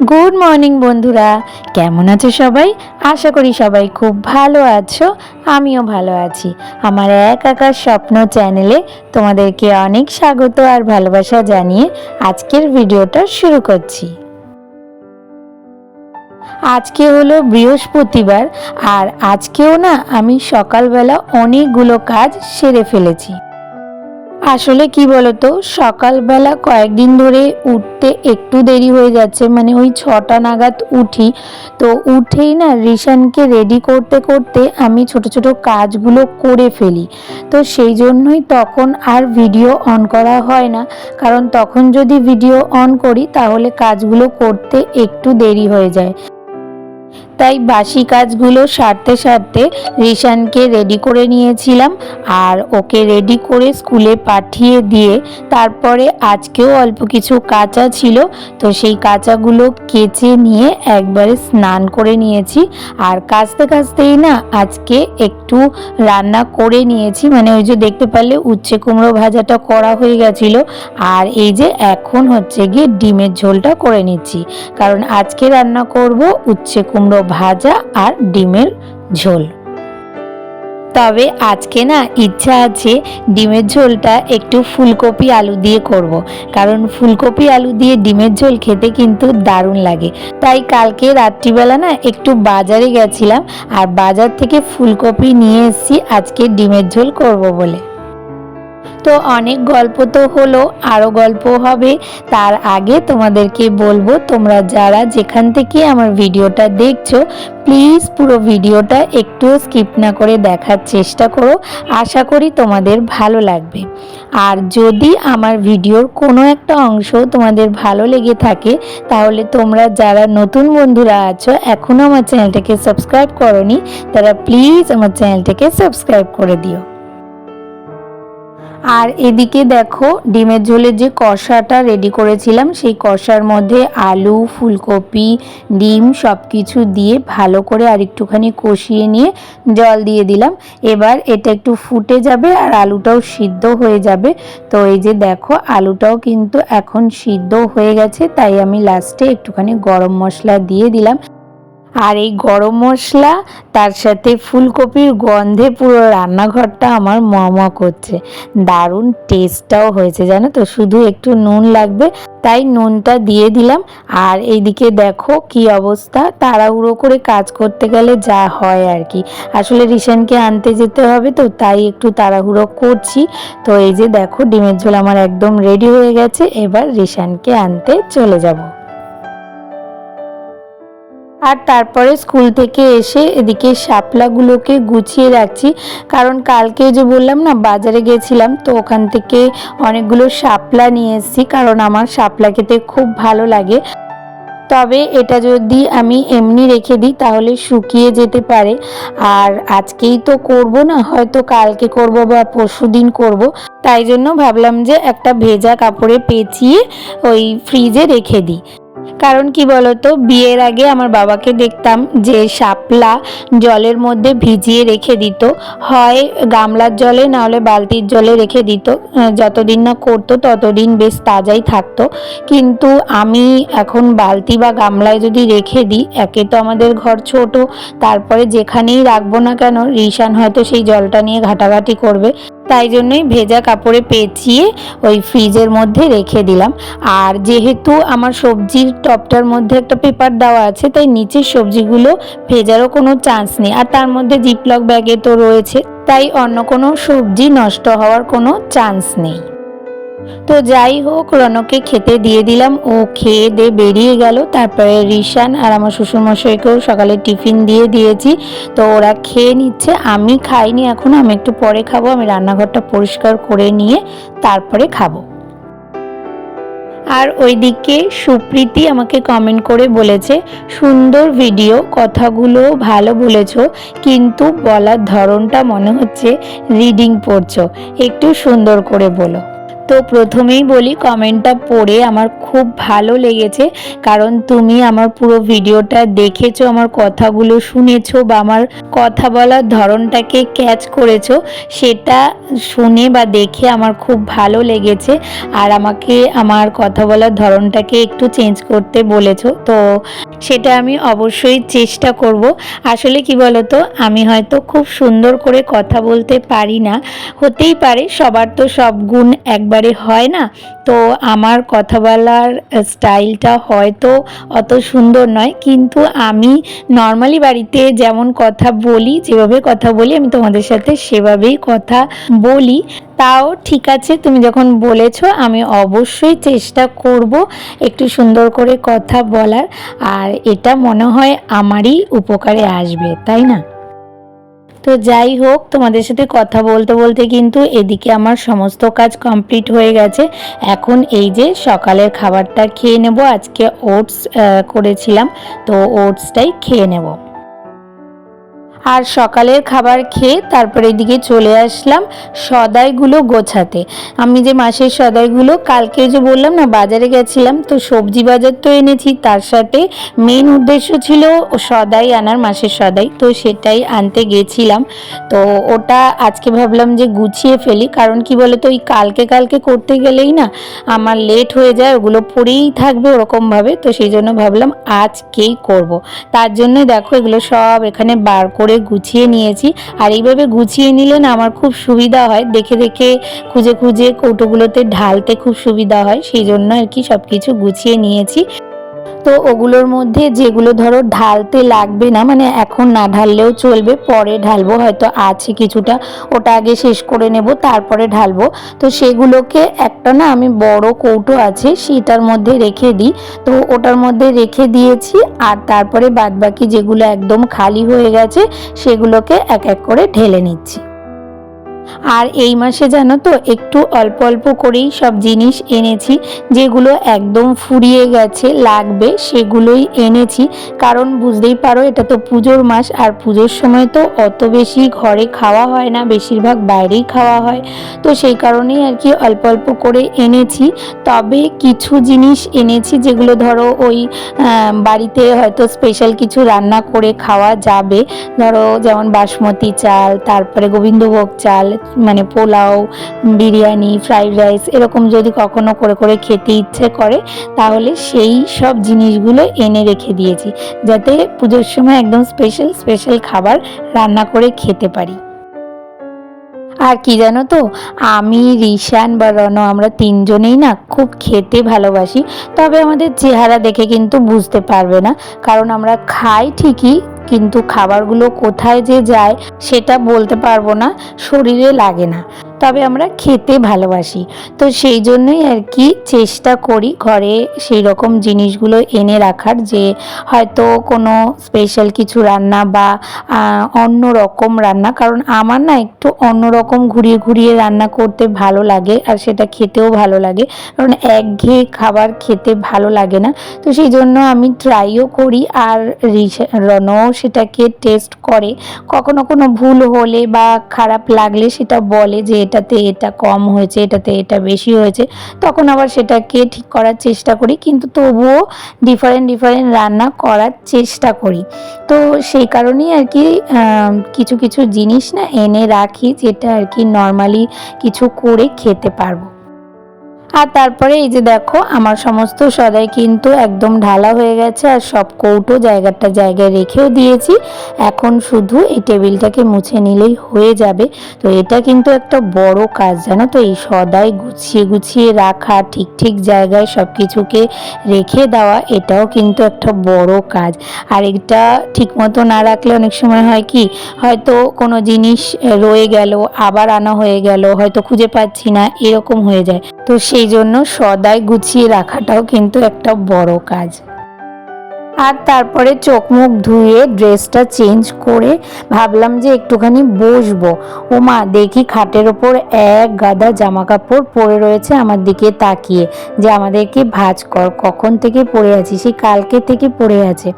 Good morning বন্ধুরা, কেমন আছো সবাই? আশা করি সবাই খুব ভালো আছো। আমিও ভালো আছি। আমার এক আকার স্বপ্ন চ্যানেলে তোমাদেরকে অনেক স্বাগত আর ভালোবাসা জানিয়ে আজকের ভিডিওটা শুরু করছি। আজকে হলো বৃহস্পতিবার, আর আজকেও না আমি সকালবেলা অনেকগুলো কাজ সেরে ফেলেছি। আসলে কি বলতো, সকালবেলা কয়েকদিন ধরে উঠতে একটু দেরি হয়ে যাচ্ছে, মানে ওই 6টা নাগাদ উঠি। তো উঠেই না রিশানকে রেডি করতে করতে আমি ছোট ছোট কাজগুলো করে ফেলি। তো সেই জন্যই তখন আর ভিডিও অন করা হয় না, কারণ তখন যদি ভিডিও অন করি তাহলে কাজগুলো করতে একটু দেরি হয়ে যায়। তাই বাসি কাজগুলো সারতে সারতে রিশানকে রেডি করে নিয়েছিলাম, আর ওকে রেডি করে স্কুলে পাঠিয়ে দিয়ে তারপরে আজকেও অল্প কিছু কাঁচা ছিল, তো সেই কাঁচাগুলো কেচে নিয়ে একবারে স্নান করে নিয়েছি। আর কাচতে কাচতেই না আজকে একটু রান্না করে নিয়েছি, মানে ওই যে দেখতে পারলে উচ্ছে কুমড়ো ভাজাটা করা হয়ে গেছিলো। আর এই যে এখন হচ্ছে গিয়ে ডিমের ঝোলটা করে নিচ্ছি, কারণ আজকে রান্না করব উচ্ছে কুমড়ো ভাজা আর ডিমের ঝোল। তবে আজকে না ইচ্ছা আছে ডিমের ঝোলটা একটু ফুলকপি আলু দিয়ে করব, কারণ ফুলকপি আলু দিয়ে ডিমের ঝোল খেতে কিন্তু দারুণ লাগে। তাই কালকে রাত্রিবেলা না একটু বাজারে গেছিলাম, আর বাজার থেকে ফুলকপি নিয়ে এসেছি আজকে ডিমের ঝোল করব বলে। তো অনেক গল্প তো হলো, আরও গল্প হবে। তার আগে তোমাদেরকে বলবো, তোমরা যারা যেখান থেকে আমার ভিডিওটা দেখছো প্লিজ পুরো ভিডিওটা একটু স্কিপ না করে দেখার চেষ্টা করো। আশা করি তোমাদের ভালো লাগবে। আর যদি আমার ভিডিওর কোনো একটা অংশ তোমাদের ভালো লেগে থাকে তাহলে তোমরা যারা নতুন বন্ধুরা আছো এখনও আমার চ্যানেলটাকে সাবস্ক্রাইব করোনি, তারা প্লিজ আমার চ্যানেলটাকে সাবস্ক্রাইব করে দিও। আর এদিকে দেখো ডিমের ঝোলের যে কষাটা রেডি করেছিলাম সেই কষার মধ্যে আলু, ফুলকপি, ডিম সব কিছু দিয়ে ভালো করে আর একটুখানি কষিয়ে নিয়ে জল দিয়ে দিলাম। এবার এটা একটু ফুটে যাবে আর আলুটাও সিদ্ধ হয়ে যাবে। তো এই যে দেখো আলুটাও কিন্তু এখন সিদ্ধ হয়ে গেছে, তাই আমি লাস্টে একটুখানি গরম মশলা দিয়ে দিলাম। আর এই গরম মশলা তার সাথে ফুলকপির গন্ধে পুরো রান্নাঘরটা আমার মমা করছে। দারুণ টেস্টটাও হয়েছে জানো তো, শুধু একটু নুন লাগবে, তাই নুনটা দিয়ে দিলাম। আর এইদিকে দেখো কি অবস্থা, তাড়াহুড়ো করে কাজ করতে গেলে যা হয় আর কি। আসলে রিশানকে আনতে যেতে হবে, তো তাই একটু তাড়াহুড়ো করছি। তো এই যে দেখো ডিমের ঝোল আমার একদম রেডি হয়ে গেছে, এবার রিশানকে আনতে চলে যাব। আর তারপরে স্কুল থেকে এসে এদিকে শাপলাগুলোকে গুছিয়ে রাখছি, কারণ কালকে যে বললাম না বাজারে গেছিলাম, তো ওখান থেকে অনেকগুলো শাপলা নিয়ে এসেছি, কারণ আমার শাপলা খেতে খুব ভালো লাগে। তবে এটা যদি আমি এমনি রেখে দিই তাহলে শুকিয়ে যেতে পারে। আর আজকেই তো করব না, হয়তো কালকে করব বা পরশুদিন করব, তাই জন্য ভাবলাম যে একটা ভেজা কাপড়ে পেঁচিয়ে ওই ফ্রিজে রেখে দিই। কারণ কি বলতো, বিয়ের আগে আমার বাবাকে দেখতাম যে শাপলা জলের মধ্যে ভিজিয়ে রেখে দিত, হয় গামলার জলে না হলে বালতির জলে রেখে দিত। যতদিন না করতো ততদিন বেশ তাজাই থাকতো। কিন্তু আমি এখন বালতি বা গামলায় যদি রেখে দিই, একে তো আমাদের ঘর ছোট, তারপরে যেখানেই রাখবো না কেন রিশান হয়তো সেই জলটা নিয়ে ঘাটাঘাটি করবে, তাই জন্যই ভেজা কাপড়ে পেঁচিয়ে ওই ফ্রিজের মধ্যে রেখে দিলাম। আর যেহেতু আমার সবজির টবটার মধ্যে একটা পেপার দেওয়া আছে, তাই নিচের সবজিগুলো ভেজারও কোনো চান্স নেই। আর তার মধ্যে জিপলক ব্যাগে তো রয়েছে, তাই অন্য কোনো সবজি নষ্ট হওয়ার কোনো চান্স নেই। তো যাই হোক, রনকে খেতে দিয়ে দিলাম, ও খেয়ে দিয়ে বেরিয়ে গেল। তারপরে রিশান আর আমার শ্বশুরমশাইকেও সকালে টিফিন দিয়ে দিয়েছি, তো ওরা খেয়ে নিচ্ছে। আমি খাইনি এখন, আমি একটু পরে খাবো। আমি রান্নাঘরটা পরিষ্কার করে নিয়ে তারপরে খাবো। আর ওইদিকে সুপ্রীতি আমাকে কমেন্ট করে বলেছে, সুন্দর ভিডিও, কথাগুলো ভালো বলেছো, কিন্তু বলার ধরনটা মনে হচ্ছে রিডিং পড়ছো, একটু সুন্দর করে বলো। তো প্রথমেই বলি, কমেন্টটা পড়ে আমার খুব ভালো লেগেছে, কারণ তুমি আমার পুরো ভিডিওটা দেখেছো, আমার কথাগুলো শুনেছো বা আমার কথা বলার ধরনটাকে ক্যাচ করেছো, সেটা শুনে বা দেখে আমার খুব ভালো লেগেছে। আর আমাকে আমার কথা বলার ধরনটাকে একটু চেঞ্জ করতে বলেছো, তো সেটা আমি অবশ্যই চেষ্টা করব। আসলে কি বলতো, আমি হয়তো খুব সুন্দর করে কথা বলতে পারি না, হতেই পারে, সবার তো সব গুণ একবারে হয় না। তো আমার কথা বলার স্টাইলটা হয়তো অত সুন্দর নয়, কিন্তু আমি নর্মালি বাড়িতে যেমন কথা বলি, যেভাবে কথা বলি আমি তোমাদের সাথে সেভাবেই কথা বলি। তাও ঠিক আছে, তুমি যখন বলেছো আমি অবশ্যই চেষ্টা করব একটু সুন্দর করে কথা বলার, আর এটা মনে হয় আমারই উপকারে আসবে, তাই না? তো যাই হোক, তোমাদের সাথে কথা বলতে বলতে কিন্তু এদিকে আমার সমস্ত কাজ কমপ্লিট হয়ে গেছে। এখন এই যে সকালের খাবারটা খেয়ে নেব। আজকে ওটস করেছিলাম, তো ওটসটাই খেয়ে নেব। আর সকালের খাবার খেয়ে তারপরে এদিকে চলে আসলাম সদাইগুলো গোছাতে। আমি যে মাসের সদাইগুলো কালকে যে বললাম না বাজারে গেছিলাম, তো সবজি বাজার তো এনেছি, তার সাথে মেন উদ্দেশ্য ছিল সদাই আনার, মাসের সদাই, তো সেটাই আনতে গেছিলাম। তো ওটা আজকে ভাবলাম যে গুছিয়ে ফেলি, কারণ কি বলতো ওই কালকে কালকে করতে গেলেই না আমার লেট হয়ে যায়, ওগুলো পড়েই থাকবে ওরকমভাবে, তো সেই জন্য ভাবলাম আজকেই করব। তার জন্য দেখো এগুলো সব এখানে বার করে গুছিয়ে নিয়েছি। আর এইভাবে গুছিয়ে নিলে না আমার খুব সুবিধা হয়, দেখে দেখে খুঁজে খুঁজে কৌটোগুলোতে ঢালতে খুব সুবিধা হয়, সেই জন্য আর কি সব কিছু গুছিয়ে নিয়েছি। তো ওগুলোর মধ্যে যেগুলো ধরো ঢালতে লাগবে না, মানে এখন না ঢাললেও চলবে, পরে ঢালবো, হয়তো আছে কিছুটা, ওটা আগে শেষ করে নেব তারপরে ঢালবো। তো সেগুলোকে একটা না আমি বড় কৌটো আছে সেটার মধ্যে রেখে দিই, তো ওটার মধ্যে রেখে দিয়েছি। আর তারপরে বাদবাকি যেগুলো একদম খালি হয়ে গেছে সেগুলোকে এক এক করে ঢেলে নিচ্ছি। আর এই মাসে জানো তো একটু অল্প অল্প করেই সব জিনিস এনেছি, যেগুলো একদম ফুরিয়ে গেছে লাগবে সেগুলোই এনেছি, কারণ বুঝতেই পারো এটা তো পুজোর মাস, আর পুজোর সময় তো অত বেশি ঘরে খাওয়া হয় না, বেশিরভাগ বাইরেই খাওয়া হয়, তো সেই কারণেই আর কি অল্প অল্প করে এনেছি। তবে কিছু জিনিস এনেছি যেগুলো ধরো ওই বাড়িতে হয়তো স্পেশাল কিছু রান্না করে খাওয়া যাবে, ধরো যেমন বাসমতি চাল, তারপরে গোবিন্দভোগ চাল, মানে পোলাও, বিরিয়ানি, ফ্রাইড রাইস, এরকম যদি কখনো করে করে খেতে ইচ্ছে করে তাহলে সেই সব জিনিসগুলো এনে রেখে দিয়েছি, যাতে পুজোর সময় একদম স্পেশাল স্পেশাল খাবার রান্না করে খেতে পারি। আর কি জানো তো, আমি, রিশান বা রণ, আমরা তিনজনেই না খুব খেতে ভালোবাসি, তবে আমাদের চেহারা দেখে কিন্তু বুঝতে পারবে না, কারণ আমরা খাই ঠিকই কিন্তু খাবারগুলো কোথায় যে যায় সেটা বলতে পারবো না, শরীরে লাগে না, তবে আমরা খেতে ভালোবাসি। তো সেই জন্যই আর কি চেষ্টা করি ঘরে সেই রকম জিনিসগুলো এনে রাখার, যে হয়তো কোনো স্পেশাল কিছু রান্না বা অন্য রকম রান্না, কারণ আমার না একটু অন্য রকম ঘুরিয়ে ঘুরিয়ে রান্না করতে ভালো লাগে, আর সেটা খেতেও ভালো লাগে, কারণ একঘেয়ে খাবার খেতে ভালো লাগে না। তো সেই জন্য আমি ট্রাইও করি, আর রনও সেটাকে টেস্ট করে, কখনো কোনো ভুল হলে বা খারাপ লাগলে সেটা বলে যে এটাতে এটা কম হয়েছে, এটাতে এটা বেশি হয়েছে, তখন আবার সেটাকে ঠিক করার চেষ্টা করি, কিন্তু তবুও ডিফারেন্ট ডিফারেন্ট রান্না করার চেষ্টা করি। তো সেই কারণেই আর কি কিছু কিছু জিনিস না এনে রাখি, যেটা আর কি নর্মালি কিছু করে খেতে পারবো। আর তারপরে এই যে দেখো আমার সমস্ত সদাই কিন্তু একদম ঢালা হয়ে গেছে, আর সব কৌটো জায়গাটা জায়গায় রেখেও দিয়েছি। এখন শুধু এই টেবিলটাকে মুছে নিলেই হয়ে যাবে। তো এটা কিন্তু একটা বড় কাজ, জানো তো, এই সদাই গুছিয়ে গুছিয়ে রাখা, ঠিক ঠিক জায়গায় সব কিছুকে রেখে দেওয়া, এটাও কিন্তু একটা বড় কাজ। আর এটা ঠিক মতো না রাখলে অনেক সময় হয় কি, হয়তো কোনো জিনিস রয়ে গেল, আবার আনা হয়ে গেল, হয়তো খুঁজে পাচ্ছি না, এরকম হয়ে যায়। তো সেই জন্য সদাই গুছিয়ে রাখাটাও কিন্তু একটা বড় কাজ। আর তারপরে চোখ মুখ ধুয়ে ড্রেসটা চেঞ্জ করে ভাবলাম যে একটুখানি বসবো। ও মা, দেখি খাটের ওপর এক গাদা জামা কাপড় পরে রয়েছে আমার দিকে তাকিয়ে, যে আমাদেরকে ভাঁজ কর, কখন থেকে পরে আছি, সেই কালকে থেকে পরে আছে।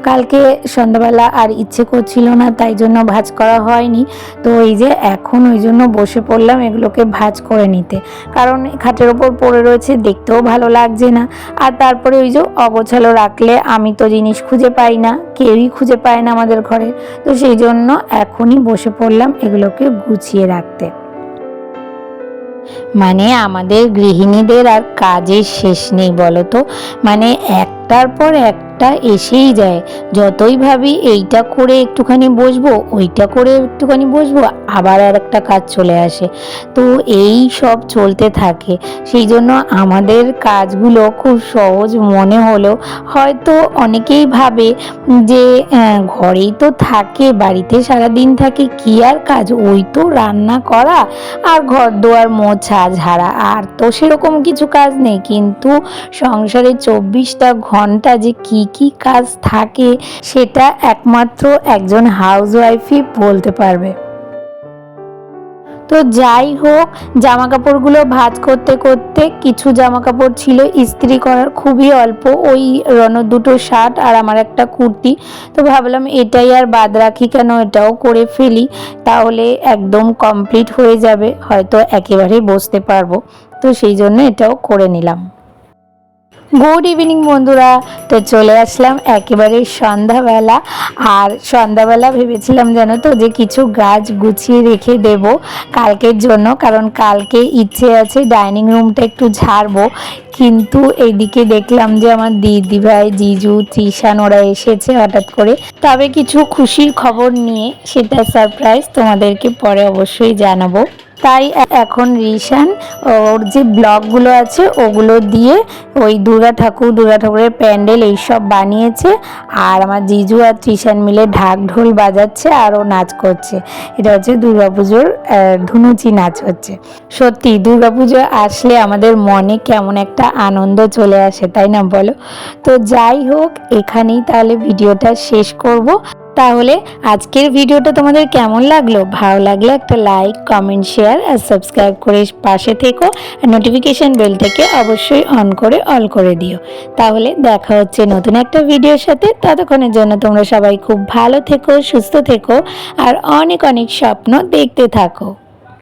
কালকে সন্ধ্যাবেলা আর ইচ্ছে করছিল না, তাই জন্য ভাঁজ করা হয়নি। তো এই যে এখন ওই জন্য বসে পড়লাম এগুলোকে ভাঁজ করে নিতে, কারণ খাটের ওপর পড়ে রয়েছে, দেখতেও ভালো লাগছে না। আর তারপরে ওই যে অগোছালো রাখলে আমি তো জিনিস খুঁজে পাই না, কেউই খুঁজে পায় না আমাদের ঘরে। তো সেই জন্য এখনই বসে পড়লাম এগুলোকে গুছিয়ে রাখতে। মানে আমাদের গৃহিণীদের আর কাজের শেষ নেই বলো তো, মানে একটার পর একটা এসেই যায়। যতই ভাবি এইটা করে একটুখানি বসবো, ওইটা করে একটুখানি বসবো, আবার আর একটা কাজ চলে আসে। তো এই সব চলতে থাকে। সেই জন্য আমাদের কাজগুলো খুব সহজ মনে হলেও হয়তো অনেকেই ভাবে যে ঘরেই তো থাকে, বাড়িতে সারাদিন থাকে, কি আর কাজ, ওই তো রান্না করা আর ঘর দুয়ার মোছা ঝাড়া, আর তো সেরকম কিছু কাজ নেই। কিন্তু সংসারে 24টা ঘন্টা যে কি কি কাজ থাকে সেটা একমাত্র একজন হাউসওয়াইফই বলতে পারবে। তো যাই হোক, জামা কাপড়গুলো ভাঁজ করতে করতে কিছু জামা কাপড় ছিল ইস্ত্রি করার, খুবই অল্প, ওই রনর দুটো শার্ট আর আমার একটা কুর্তি। তো ভাবলাম এটাই আর বাদ রাখি কেন, এটাও করে ফেলি, তাহলে একদম কমপ্লিট হয়ে যাবে, হয়তো একেবারেই বসতে পারবো। তো সেই জন্য এটাও করে নিলাম। গুড ইভিনিং বন্ধুরা, তো চলে আসলাম একেবারে সন্ধ্যাবেলা। আর সন্ধ্যাবেলা ভেবেছিলাম জানো তো যে কিছু গাছ গুছিয়ে রেখে দেব কালকের জন্য, কারণ কালকে ইচ্ছে আছে ডাইনিং রুমটা একটু ঝাড়বো। কিন্তু এইদিকে দেখলাম যে আমার দিদিভাই, জিজু, তৃষান ওরা এসেছে হঠাৎ করে। তবে কিছু খুশির খবর নিয়ে, সেটা সারপ্রাইজ, তোমাদেরকে পরে অবশ্যই জানাবো। তাই এখন রিশান ওর যে ব্লগগুলো আছে ওগুলো দিয়ে ওই দুর্গা ঠাকুরের প্যান্ডেল এইসব বানিয়েছে। আর আমার জিজু আর তৃষান মিলে ঢাক ঢোল বাজাচ্ছে আর ও নাচ করছে। এটা হচ্ছে দুর্গাপুজোর ধুনুচি নাচ হচ্ছে। সত্যি দুর্গাপুজো আসলে আমাদের মনে কেমন একটা আনন্দ চলে আসে, তাই না বলো? তো যাই হোক, এখানেই তাহলে ভিডিওটা শেষ করব। তাহলে আজকের ভিডিওটা তোমাদের কেমন লাগলো? ভালো লাগলে একটা লাইক, কমেন্ট, শেয়ার আর সাবস্ক্রাইব করে পাশে থেকো। আর নোটিফিকেশন বেলটাকে অবশ্যই অন করে অল করে দিও। তাহলে দেখা হচ্ছে নতুন একটা ভিডিওর সাথে। ততক্ষণের জন্য তোমরা সবাই খুব ভালো থেকো, সুস্থ থেকো আর অনেক অনেক স্বপ্ন দেখতে থাকো।